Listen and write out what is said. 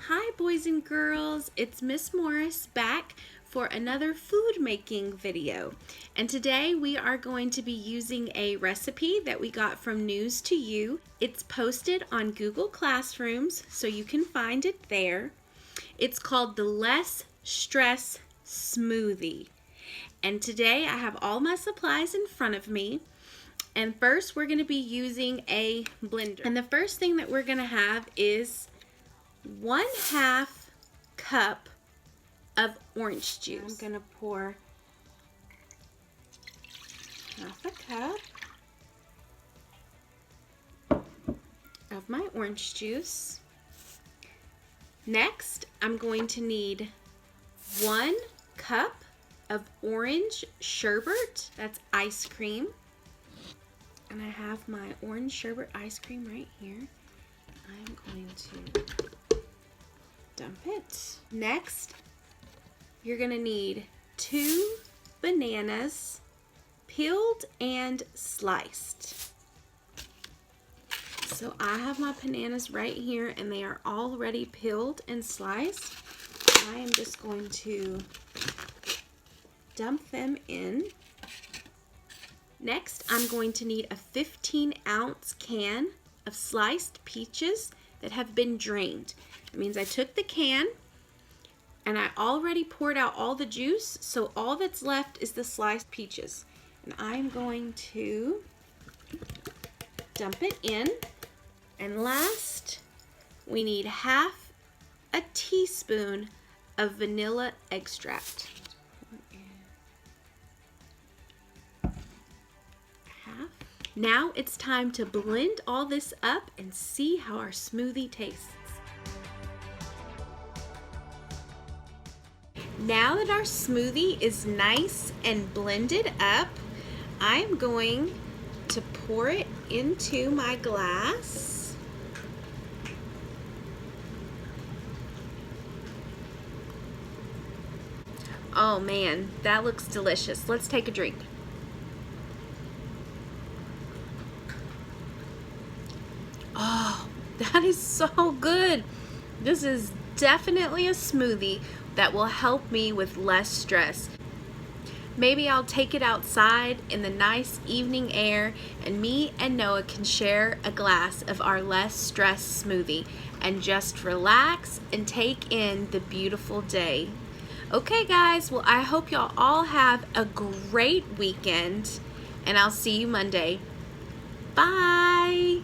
Hi boys and girls, it's Miss Morris back for another food making video. And today we are going to be using a recipe that we got from News to You. It's posted on Google Classrooms, so you can find it there. It's called the Less Stress Smoothie. And today I have all my supplies in front of me. And first we're going to be using a blender. And the first thing that we're going to have is 1/2 cup of orange juice. I'm gonna pour 1/2 cup of my orange juice. Next, I'm going to need 1 cup of orange sherbet. That's ice cream. And I have my orange sherbet ice cream right here. I'm going to dump it. Next, you're gonna need 2 bananas, peeled and sliced. So I have my bananas right here and they are already peeled and sliced. I am just going to dump them in. Next, I'm going to need a 15-ounce can of sliced peaches that have been drained. It means I took the can and I already poured out all the juice, so all that's left is the sliced peaches. And I'm going to dump it in. And last, we need 1/2 teaspoon of vanilla extract. Now it's time to blend all this up and see how our smoothie tastes. Now that our smoothie is nice and blended up, I'm going to pour it into my glass. Oh man, that looks delicious. Let's take a drink. Oh, that is so good. This is definitely a smoothie that will help me with less stress. Maybe I'll take it outside in the nice evening air and me and Noah can share a glass of our less stress smoothie and just relax and take in the beautiful day. Okay guys, well I hope y'all all have a great weekend and I'll see you Monday. Bye!